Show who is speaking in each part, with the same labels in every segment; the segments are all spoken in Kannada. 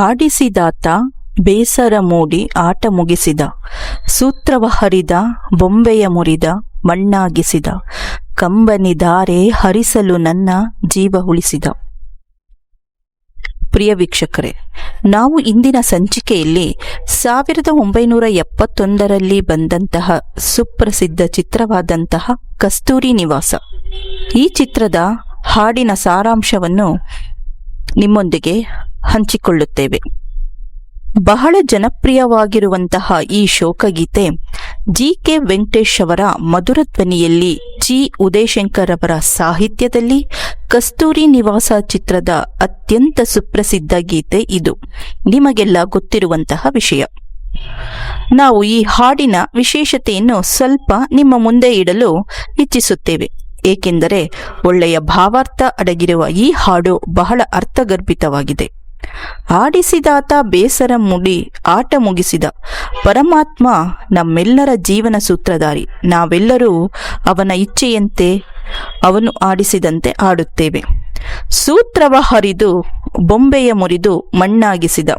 Speaker 1: ಆಡಿಸಿದಾತ ಬೇಸರ ಮೂಡಿ ಆಟ ಮುಗಿಸಿದ, ಸೂತ್ರವ ಹರಿದ ಬೊಂಬೆಯ ಮುರಿದ ಮಣ್ಣಾಗಿಸಿದ, ಕಂಬನಿದಾರೆ ಹರಿಸಲು ನನ್ನ ಜೀವ ಉಳಿಸಿದ. ಪ್ರಿಯ ವೀಕ್ಷಕರೇ, ನಾವು ಇಂದಿನ ಸಂಚಿಕೆಯಲ್ಲಿ 1971ರಲ್ಲಿ ಬಂದಂತಹ ಸುಪ್ರಸಿದ್ಧ ಚಿತ್ರವಾದಂತಹ ಕಸ್ತೂರಿ ನಿವಾಸ, ಈ ಚಿತ್ರದ ಹಾಡಿನ ಸಾರಾಂಶವನ್ನು ನಿಮ್ಮೊಂದಿಗೆ ಹಂಚಿಕೊಳ್ಳುತ್ತೇವೆ. ಬಹಳ ಜನಪ್ರಿಯವಾಗಿರುವಂತಹ ಈ ಶೋಕಗೀತೆ ಜಿ.ಕೆ. ವೆಂಕಟೇಶ್ ಅವರ ಮಧುರ ಧ್ವನಿಯಲ್ಲಿ, ಜಿ. ಉದಯಶಂಕರ್ ಅವರ ಸಾಹಿತ್ಯದಲ್ಲಿ ಕಸ್ತೂರಿ ನಿವಾಸ ಚಿತ್ರದ ಅತ್ಯಂತ ಸುಪ್ರಸಿದ್ಧ ಗೀತೆ ಇದು. ನಿಮಗೆಲ್ಲ ಗೊತ್ತಿರುವಂತಹ ವಿಷಯ. ನಾವು ಈ ಹಾಡಿನ ವಿಶೇಷತೆಯನ್ನು ಸ್ವಲ್ಪ ನಿಮ್ಮ ಮುಂದೆ ಇಡಲು ಇಚ್ಛಿಸುತ್ತೇವೆ. ಏಕೆಂದರೆ ಒಳ್ಳೆಯ ಭಾವಾರ್ಥ ಅಡಗಿರುವ ಈ ಹಾಡು ಬಹಳ ಅರ್ಥಗರ್ಭಿತವಾಗಿದೆ. ಆಡಿಸಿದಾತ ಬೇಸರ ಮೂಡಿ ಆಟ ಮುಗಿಸಿದ, ಪರಮಾತ್ಮ ನಮ್ಮೆಲ್ಲರ ಜೀವನ ಸೂತ್ರಧಾರಿ. ನಾವೆಲ್ಲರೂ ಅವನ ಇಚ್ಛೆಯಂತೆ ಅವನು ಆಡಿಸಿದಂತೆ ಆಡುತ್ತೇವೆ. ಸೂತ್ರವ ಹರಿದು ಬೊಂಬೆಯ ಮುರಿದು ಮಣ್ಣಾಗಿಸಿದ,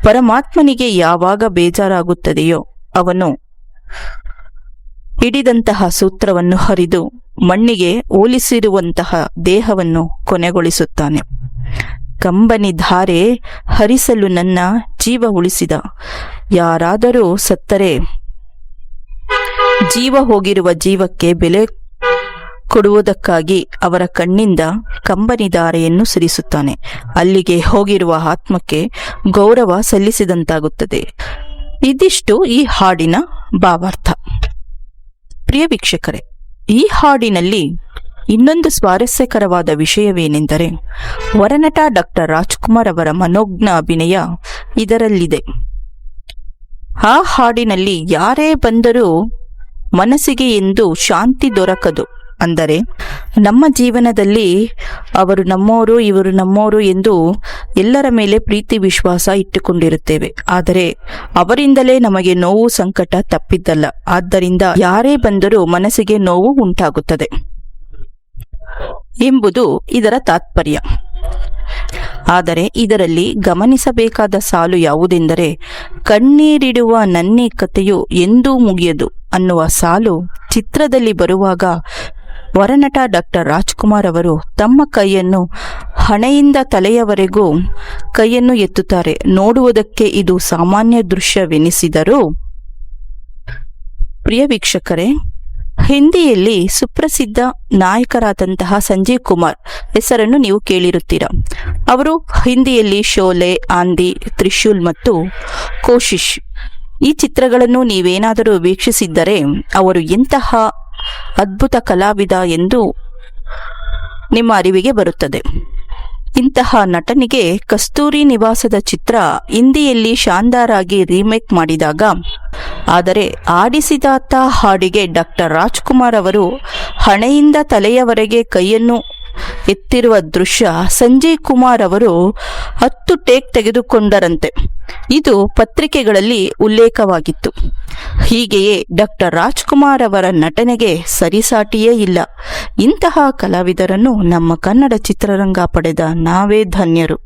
Speaker 1: ಪರಮಾತ್ಮನಿಗೆ ಯಾವಾಗ ಬೇಜಾರಾಗುತ್ತದೆಯೋ ಅವನು ಹಿಡಿದಂತಹ ಸೂತ್ರವನ್ನು ಹರಿದು ಮಣ್ಣಿಗೆ ಹೋಲಿಸಿರುವಂತಹ ದೇಹವನ್ನು ಕೊನೆಗೊಳಿಸುತ್ತಾನೆ. ಕಂಬನಿ ಧಾರೆ ಹರಿಸಲು ನನ್ನ ಜೀವ ಉಳಿಸಿದ. ಯಾರಾದರೂ ಸತ್ತರೆ ಜೀವ ಹೋಗಿರುವ ಜೀವಕ್ಕೆ ಬೆಲೆ ಕೊಡುವುದಕ್ಕಾಗಿ ಅವರ ಕಣ್ಣಿಂದ ಕಂಬನಿ ಧಾರೆಯನ್ನು ಸುರಿಸುತ್ತಾನೆ. ಅಲ್ಲಿಗೆ ಹೋಗಿರುವ ಆತ್ಮಕ್ಕೆ ಗೌರವ ಸಲ್ಲಿಸಿದಂತಾಗುತ್ತದೆ. ಇದಿಷ್ಟು ಈ ಹಾಡಿನ ಭಾವಾರ್ಥ. ಪ್ರಿಯ ವೀಕ್ಷಕರೇ, ಈ ಹಾಡಿನಲ್ಲಿ ಇನ್ನೊಂದು ಸ್ವಾರಸ್ಯಕರವಾದ ವಿಷಯವೇನೆಂದರೆ, ವರನಟ ಡಾಕ್ಟರ್ ರಾಜ್ಕುಮಾರ್ ಅವರ ಮನೋಜ್ಞ ಅಭಿನಯ ಇದರಲ್ಲಿದೆ. ಆ ಹಾಡಿನಲ್ಲಿ ಯಾರೇ ಬಂದರೂ ಮನಸ್ಸಿಗೆ ಎಂದು ಶಾಂತಿ ದೊರಕದು. ಅಂದರೆ ನಮ್ಮ ಜೀವನದಲ್ಲಿ ಅವರು ನಮ್ಮೋರು, ಇವರು ನಮ್ಮೋರು ಎಂದು ಎಲ್ಲರ ಮೇಲೆ ಪ್ರೀತಿ ವಿಶ್ವಾಸ ಇಟ್ಟುಕೊಂಡಿರುತ್ತೇವೆ. ಆದರೆ ಅವರಿಂದಲೇ ನಮಗೆ ನೋವು ಸಂಕಟ ತಪ್ಪಿದ್ದಲ್ಲ. ಆದ್ದರಿಂದ ಯಾರೇ ಬಂದರೂ ಮನಸ್ಸಿಗೆ ನೋವು ಉಂಟಾಗುತ್ತದೆ ಎಂಬುದು ಇದರ ತಾತ್ಪರ್ಯ. ಆದರೆ ಇದರಲ್ಲಿ ಗಮನಿಸಬೇಕಾದ ಸಾಲು ಯಾವುದೆಂದರೆ, ಕಣ್ಣೀರಿಡುವ ನನ್ನಿ ಕಥೆಯು ಎಂದೂ ಮುಗಿಯದು ಅನ್ನುವ ಸಾಲು ಚಿತ್ರದಲ್ಲಿ ಬರುವಾಗ ವರನಟ ಡಾಕ್ಟರ್ ರಾಜ್ಕುಮಾರ್ ಅವರು ತಮ್ಮ ಕೈಯನ್ನು ಹಣೆಯಿಂದ ತಲೆಯವರೆಗೂ ಕೈಯನ್ನು ಎತ್ತುತ್ತಾರೆ. ನೋಡುವುದಕ್ಕೆ ಇದು ಸಾಮಾನ್ಯ ದೃಶ್ಯವೆನಿಸಿದರೂ, ಪ್ರಿಯ ವೀಕ್ಷಕರೇ, ಹಿಂದಿಯಲ್ಲಿ ಸುಪ್ರಸಿದ್ಧ ನಾಯಕರಾದಂತಹ ಸಂಜೀವ್ ಕುಮಾರ್ ಹೆಸರನ್ನು ನೀವು ಕೇಳಿರುತ್ತೀರ. ಅವರು ಹಿಂದಿಯಲ್ಲಿ ಶೋಲೆ, ಆಂಧಿ, ತ್ರಿಶೂಲ್ ಮತ್ತು ಕೋಶಿಶ್ ಈ ಚಿತ್ರಗಳನ್ನು ನೀವೇನಾದರೂ ವೀಕ್ಷಿಸಿದ್ದರೆ ಅವರು ಎಂತಹ ಅದ್ಭುತ ಕಲಾವಿದ ಎಂದು ನಿಮ್ಮ ಅರಿವಿಗೆ ಬರುತ್ತದೆ. ಇಂತಹ ನಟನಿಗೆ ಕಸ್ತೂರಿ ನಿವಾಸದ ಚಿತ್ರ ಹಿಂದಿಯಲ್ಲಿ ಶಾನ್ದಾರಾಗಿ ರೀಮೇಕ್ ಮಾಡಿದಾಗ, ಆದರೆ ಆಡಿಸಿದಾತ ಹಾಡಿಗೆ ಡಾಕ್ಟರ್ ರಾಜ್ಕುಮಾರ್ ಅವರು ಹಣೆಯಿಂದ ತಲೆಯವರೆಗೆ ಕೈಯನ್ನು ಎತ್ತಿರುವ ದೃಶ್ಯ ಸಂಜಯ್ ಕುಮಾರ್ ಅವರು 10 ಟೇಕ್ ತೆಗೆದುಕೊಂಡರಂತೆ. ಇದು ಪತ್ರಿಕೆಗಳಲ್ಲಿ ಉಲ್ಲೇಖವಾಗಿತ್ತು. ಹೀಗೆಯೇ ಡಾಕ್ಟರ್ ರಾಜ್ಕುಮಾರ್ ಅವರ ನಟನೆಗೆ ಸರಿಸಾಟಿಯೇ ಇಲ್ಲ. ಇಂತಹ ಕಲಾವಿದರನ್ನು ನಮ್ಮ ಕನ್ನಡ ಚಿತ್ರರಂಗ ಪಡೆದ ನಾವೇ ಧನ್ಯರು.